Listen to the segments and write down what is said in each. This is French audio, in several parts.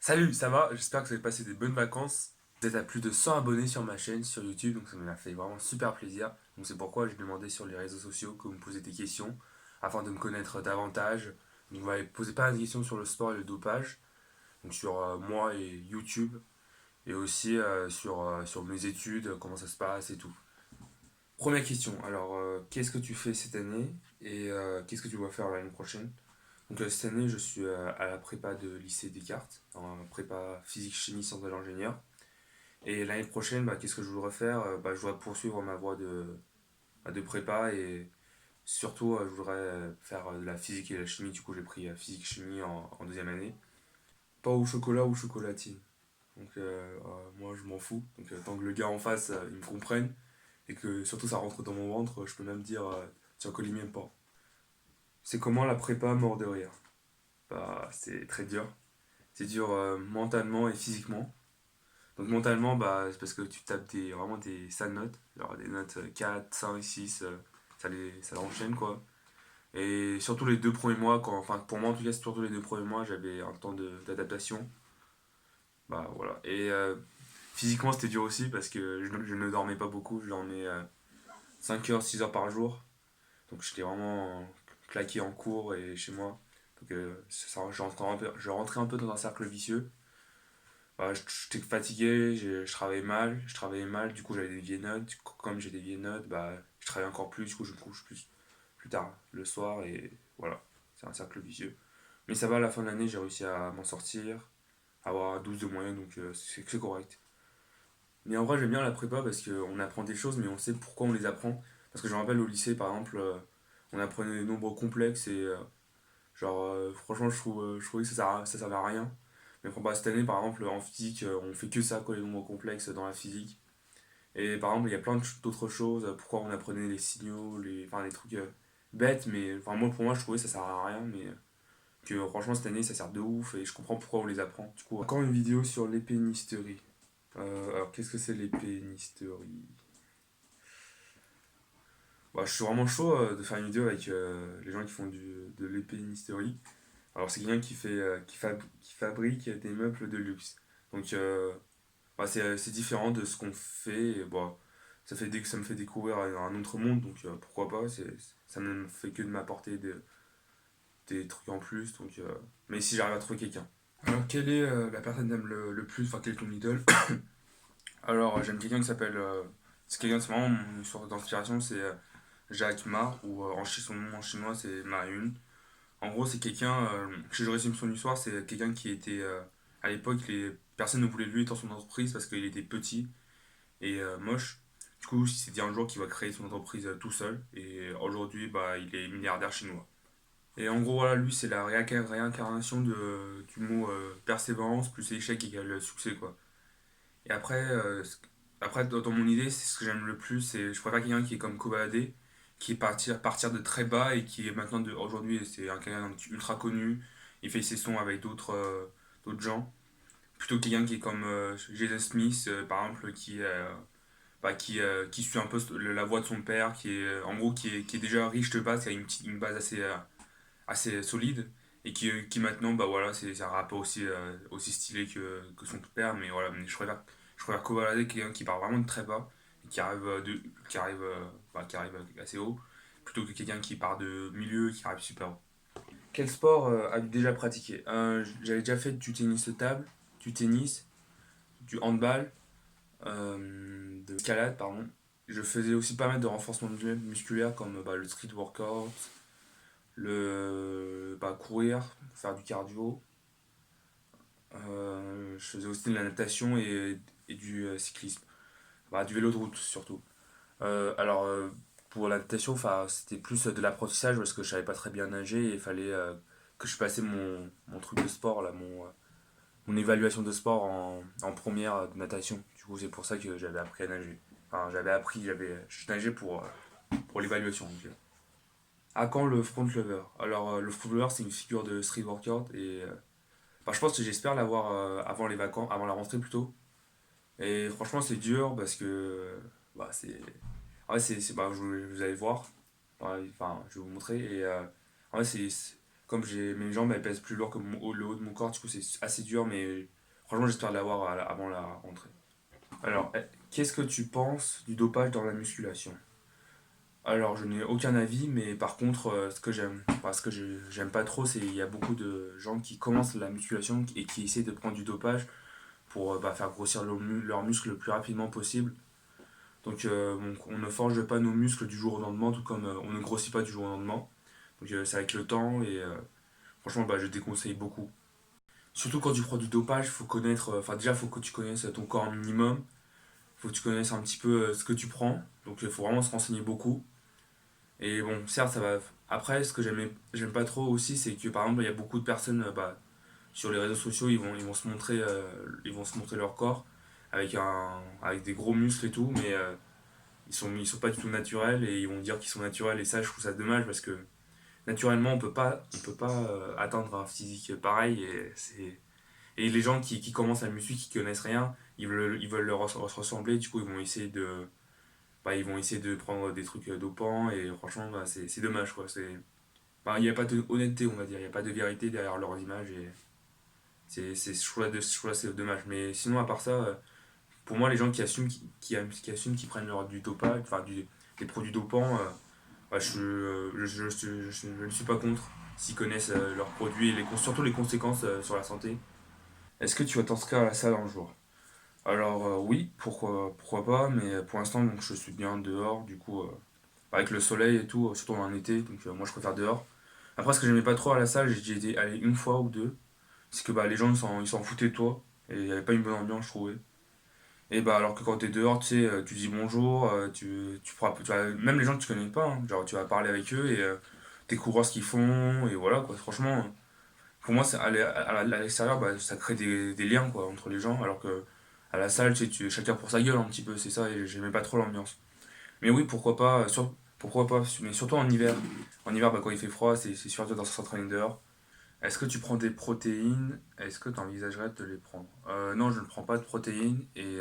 Salut, ça va? J'espère que vous avez passé des bonnes vacances. Vous êtes à plus de 100 abonnés sur ma chaîne sur YouTube, donc ça m'a fait vraiment super plaisir. Donc c'est pourquoi j'ai demandé sur les réseaux sociaux que vous me posez des questions afin de me connaître davantage. Donc vous m'avez posé pas mal de questions sur le sport et le dopage, donc sur moi et YouTube, et aussi sur mes études, comment ça se passe et tout. Première question, alors qu'est-ce que tu fais cette année et qu'est-ce que tu vas faire l'année prochaine? Donc cette année, je suis à la prépa de lycée Descartes, en prépa physique chimie sciences de l'ingénieur. Et l'année prochaine, qu'est-ce que je voudrais faire? Je voudrais poursuivre ma voie de prépa et surtout, je voudrais faire de la physique et de la chimie. Du coup, j'ai pris physique chimie en deuxième année. Pas au chocolat ou chocolatine. Donc, moi, je m'en fous. Donc, tant que le gars en face, il me comprenne et que surtout ça rentre dans mon ventre, je peux même dire tiens, que lui m'aime pas. C'est comment la prépa mort de rire? C'est très dur. C'est dur mentalement et physiquement. Donc mentalement, c'est parce que tu tapes vraiment des sales notes, genre des notes 4, 5, 6, ça enchaîne quoi. Et surtout les deux premiers mois, enfin pour moi en tout cas, surtout les deux premiers mois, j'avais un temps d'adaptation. Bah voilà. Et physiquement c'était dur aussi parce que je ne dormais pas beaucoup, je dormais 5 heures, 6 heures par jour. Donc j'étais vraiment claqué en cours et chez moi. Donc je rentrais un peu dans un cercle vicieux. J'étais fatigué, je travaillais mal, du coup j'avais des vieilles notes, comme j'ai des vieilles notes, je travaillais encore plus, du coup je me couche plus tard le soir et voilà, c'est un cercle vicieux. Mais ça va, à la fin de l'année j'ai réussi à m'en sortir, avoir 12 de moyenne, donc c'est correct. Mais en vrai j'aime bien la prépa parce qu'on apprend des choses mais on sait pourquoi on les apprend. Parce que je me rappelle au lycée par exemple, on apprenait des nombres complexes et franchement, je trouvais que ça servait à rien. Mais cette année, par exemple, en physique, on fait que ça, quoi, les nombres complexes dans la physique. Et par exemple, il y a plein d'autres choses. Pourquoi on apprenait les signaux, enfin, les trucs bêtes, mais enfin, moi, pour moi, je trouvais que ça servait à rien. Mais que franchement, cette année, ça sert de ouf et je comprends pourquoi on les apprend. Du coup, encore une vidéo sur l'épénisterie. Alors, qu'est-ce que c'est l'épénisterie? Je suis vraiment chaud de faire une vidéo avec les gens qui font de l'épénisterie. Alors c'est quelqu'un qui fabrique des meubles de luxe. Donc c'est différent de ce qu'on fait. Et, ça me fait découvrir un autre monde, donc pourquoi pas. Ça ne fait que de m'apporter des trucs en plus. Mais si j'arrive à trouver quelqu'un. Alors quelle est la personne que t'aimes le plus, enfin quel est ton idole? Alors j'aime quelqu'un qui s'appelle... c'est vraiment une source d'inspiration, c'est Jacques Ma, ou son nom en chinois c'est Ma Yun. En gros, c'est quelqu'un, si je résume son histoire, c'est quelqu'un qui était, à l'époque, personne ne voulait de lui dans son entreprise parce qu'il était petit et moche. Du coup, il s'est dit un jour qu'il va créer son entreprise tout seul et aujourd'hui, il est milliardaire chinois. Et en gros, voilà, lui, c'est la réincarnation du mot persévérance plus échec égale succès, quoi. Et après dans mon idée, c'est ce que j'aime le plus, je préfère quelqu'un qui est comme Kobalade, qui est partir de très bas et qui est maintenant aujourd'hui c'est quelqu'un ultra connu, il fait ses sons avec d'autres gens, plutôt que quelqu'un qui est comme Jason Smith par exemple qui suit un peu la voie de son père, qui est en gros qui est déjà riche de base, qui a une base assez solide et qui maintenant voilà c'est un rappeur aussi stylé que son père, mais voilà, mais je préfère Kovalade, quelqu'un qui part vraiment de très bas et qui arrive assez haut, plutôt que quelqu'un qui part de milieu et qui arrive super haut. Quel sport as-tu déjà pratiqué? J'avais déjà fait du tennis de table, du tennis, du handball, de l'escalade, pardon. Je faisais aussi pas mal de renforcement musculaire comme le street workout, courir, faire du cardio. Je faisais aussi de la natation et du cyclisme. Du vélo de route surtout. Alors pour la natation, c'était plus de l'apprentissage parce que je savais pas très bien nager et il fallait que je passais mon truc de sport, là, mon évaluation de sport en première de natation. Du coup, c'est pour ça que j'avais appris à nager. Enfin, je nageais pour l'évaluation. À quand le front lever? Alors, le front lever, c'est une figure de street workout et je pense que j'espère l'avoir avant les vacances, avant la rentrée plutôt. Et franchement, c'est dur parce que c'est. Vous allez voir. Ouais, enfin, je vais vous montrer. Et en vrai, comme mes jambes elles pèsent plus lourd que le haut de mon corps, du coup c'est assez dur, mais franchement j'espère l'avoir avant la rentrée. Alors, qu'est-ce que tu penses du dopage dans la musculation? Alors, je n'ai aucun avis, mais par contre, ce que j'aime, parce que j'aime pas trop, c'est il y a beaucoup de gens qui commencent la musculation et qui essaient de prendre du dopage pour faire grossir leurs muscles le plus rapidement possible. Donc, on ne forge pas nos muscles du jour au lendemain, tout comme on ne grossit pas du jour au lendemain. Donc, c'est avec le temps et franchement, je déconseille beaucoup. Surtout quand tu prends du dopage, faut connaître, déjà, faut que tu connaisses ton corps un minimum, faut que tu connaisses un petit peu ce que tu prends. Donc, il faut vraiment se renseigner beaucoup. Et bon, certes, ça va. Après, ce que j'aime pas trop aussi, c'est que par exemple, il y a beaucoup de personnes sur les réseaux sociaux, ils vont se montrer leur corps avec des gros muscles et tout, mais ils sont pas du tout naturels et ils vont dire qu'ils sont naturels. Et ça, je trouve ça dommage parce que naturellement, on peut pas atteindre un physique pareil. Et les gens qui commencent la muscu, qui connaissent rien, ils veulent se ressembler, du coup, ils vont essayer de prendre des trucs dopants et franchement c'est dommage quoi. Il n'y a pas de honnêteté, on va dire, il n'y a pas de vérité derrière leurs images et je trouve là, c'est dommage. Mais sinon à part ça, pour moi les gens qui assument qu'ils prennent du dopage, des produits dopants, je ne suis pas contre s'ils connaissent leurs produits et surtout les conséquences sur la santé. Est-ce que tu vas t'inscrire à la salle un jour? Alors oui, pourquoi pas, mais pour l'instant donc je suis bien dehors, du coup avec le soleil et tout, surtout en été, donc moi je préfère dehors. Après ce que j'aimais pas trop à la salle, j'ai été allé une fois ou deux, c'est que les gens ils s'en foutaient de toi, et il n'y avait pas une bonne ambiance je trouvais. Et alors que quand t'es dehors, tu sais, tu dis bonjour, même les gens que tu connais pas, hein, genre tu vas parler avec eux et découvrir ce qu'ils font, et voilà quoi, franchement, pour moi à l'extérieur, ça crée des liens quoi, entre les gens, alors que à la salle, chacun pour sa gueule un petit peu, c'est ça, et j'aimais pas trop l'ambiance. Mais oui, pourquoi pas, mais surtout en hiver. En hiver, quand il fait froid, c'est sûr de s'entraîner dehors. Est-ce que tu prends des protéines? Est-ce que tu envisagerais de les prendre? Non, je ne prends pas de protéines et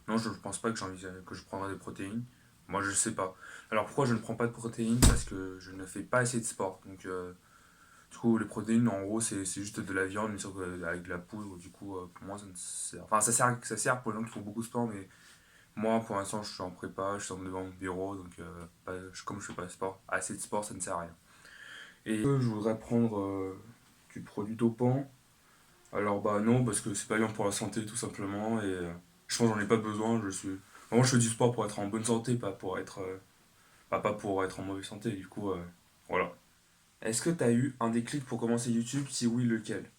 non, je ne pense pas que je prendrai des protéines. Moi, je sais pas. Alors pourquoi je ne prends pas de protéines? Parce que je ne fais pas assez de sport. Donc, du coup, les protéines, en gros, c'est juste de la viande, mais sauf avec de la poudre. Du coup, pour moi, ça ne sert. Enfin, ça sert pour les gens qui font beaucoup de sport, mais moi, pour l'instant, je suis en prépa, je suis devant mon bureau, donc comme je fais pas de sport, assez de sport, ça ne sert à rien. Et je voudrais prendre du produit dopant. Alors non, parce que c'est pas bien pour la santé tout simplement, et je pense que j'en ai pas besoin. Moi, je fais du sport pour être en bonne santé, pas pour être en mauvaise santé. Du coup, voilà. Est-ce que tu as eu un déclic pour commencer YouTube? Si oui, lequel?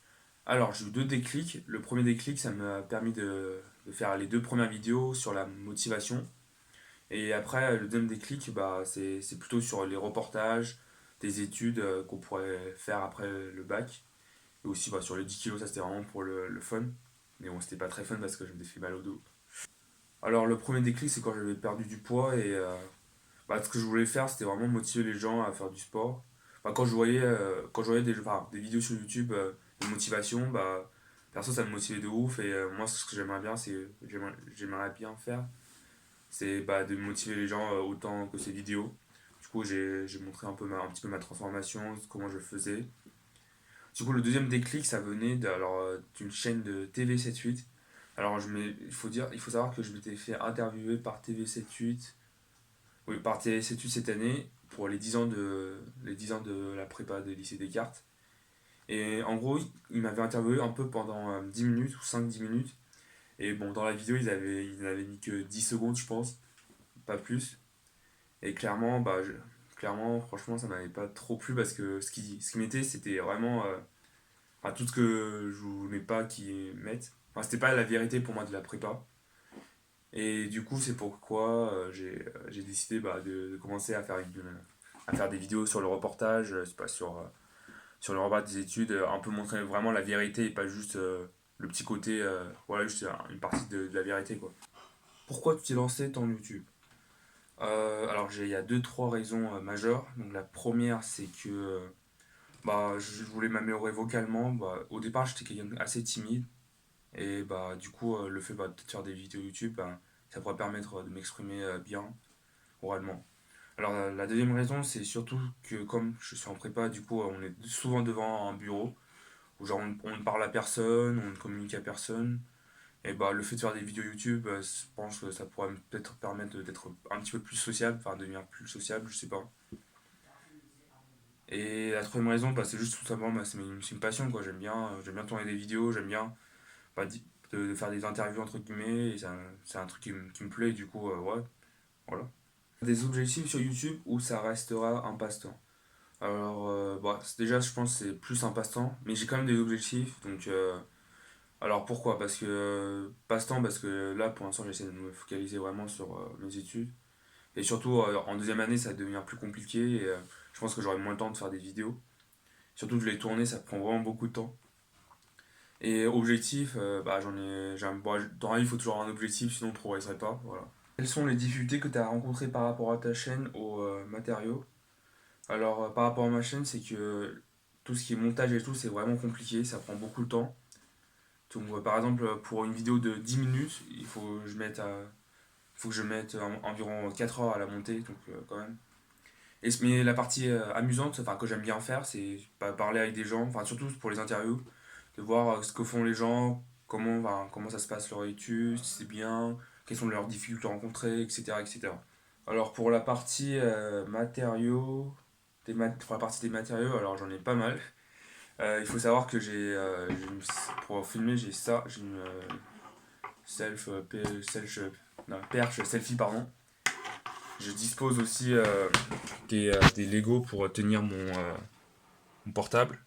Alors, j'ai eu deux déclics. Le premier déclic, ça m'a permis de faire les deux premières vidéos sur la motivation. Et après, le deuxième déclic, c'est plutôt sur les reportages, des études qu'on pourrait faire après le bac. Et aussi sur les 10 kilos, ça c'était vraiment pour le fun. Mais bon, c'était pas très fun parce que je me fait mal au dos. Alors, le premier déclic, c'est quand j'avais perdu du poids et ce que je voulais faire, c'était vraiment motiver les gens à faire du sport. Quand je voyais des vidéos sur YouTube de motivation, perso, ça me motivait de ouf. Et moi, ce que j'aimerais bien faire, c'est de motiver les gens autant que ces vidéos. Du coup, j'ai montré un petit peu ma transformation, comment je faisais. Du coup, le deuxième déclic, ça venait d'une chaîne de TV78. Alors, il faut savoir que je m'étais fait interviewer par TV78, oui, par TV78 cette année pour les 10 ans de la prépa de lycée Descartes. Et en gros, ils m'avaient interviewé un peu pendant 10 minutes ou 5-10 minutes. Et bon, dans la vidéo, ils n'avaient mis que 10 secondes, je pense, pas plus. Et clairement, franchement, ça m'avait pas trop plu parce que ce qui mettait, c'était vraiment tout ce que je voulais pas qu'ils mettent. Enfin, c'était pas la vérité pour moi de la prépa. Et du coup, c'est pourquoi j'ai décidé de commencer à faire des vidéos sur le reportage, c'est pas sur le reportage des études, un peu montrer vraiment la vérité et pas juste le petit côté, voilà, juste une partie de la vérité, quoi. Pourquoi tu t'es lancé dans YouTube? Alors, il y a deux, trois raisons majeures. Donc, la première, c'est que je voulais m'améliorer vocalement. Au départ, j'étais quelqu'un assez timide. Et du coup, le fait de faire des vidéos YouTube, ça pourrait permettre de m'exprimer bien oralement. Alors la deuxième raison, c'est surtout que comme je suis en prépa, du coup, on est souvent devant un bureau où genre on ne parle à personne, on ne communique à personne. Et bah le fait de faire des vidéos YouTube, je pense que ça pourrait peut-être permettre d'être un petit peu plus sociable, enfin devenir plus sociable, je sais pas. Et la troisième raison, bah, c'est juste tout simplement, bah, c'est une passion quoi. J'aime bien tourner des vidéos, j'aime bien bah, de faire des interviews entre guillemets. Et c'est un truc qui me plaît, et du coup, ouais, voilà. Des objectifs sur YouTube où ça restera un passe-temps. Alors, bah, déjà, je pense que c'est plus un passe-temps, mais j'ai quand même des objectifs. Donc, alors pourquoi? Parce que passe-temps, parce que là, pour l'instant, j'essaie de me focaliser vraiment sur mes études. Et surtout, en deuxième année, ça va devenir plus compliqué. Et je pense que j'aurai moins le temps de faire des vidéos. Surtout que les tourner, ça prend vraiment beaucoup de temps. Et objectif, bah, bon, dans la vie, il faut toujours avoir un objectif, sinon on ne progresserait pas. Voilà. Quelles sont les difficultés que tu as rencontrées par rapport à ta chaîne aux matériaux? Alors, par rapport à ma chaîne, c'est que tout ce qui est montage et tout, c'est vraiment compliqué, ça prend beaucoup de temps. Donc, par exemple, pour une vidéo de 10 minutes, il faut que je mette environ 4 heures à la monter, donc quand même. Mais la partie amusante, enfin, que j'aime bien faire, c'est parler avec des gens, enfin, surtout pour les interviews, de voir ce que font les gens, comment ça se passe leur étude, si c'est bien, quelles sont leurs difficultés rencontrées, etc., etc. Alors pour la partie matériaux, pour la partie des matériaux, alors j'en ai pas mal. Il faut savoir que pour filmer, j'ai une self, self, non, perche selfie, pardon. Je dispose aussi des Lego pour tenir mon portable.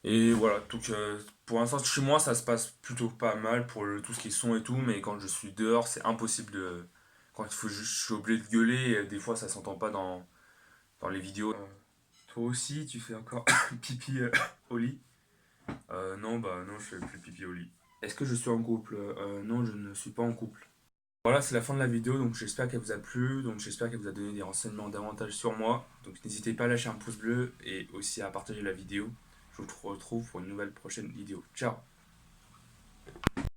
Et voilà, donc pour l'instant chez moi ça se passe plutôt pas mal pour tout ce qui est son et tout, mais quand je suis dehors c'est impossible de... Quand je suis obligé de gueuler, et des fois ça s'entend pas dans les vidéos. Toi aussi tu fais encore pipi au lit? Non, bah non, je fais plus pipi au lit. Est-ce que je suis en couple? Non, je ne suis pas en couple. Voilà, c'est la fin de la vidéo, donc j'espère qu'elle vous a plu, donc j'espère qu'elle vous a donné des renseignements davantage sur moi. Donc n'hésitez pas à lâcher un pouce bleu et aussi à partager la vidéo. Je vous retrouve pour une nouvelle prochaine vidéo. Ciao!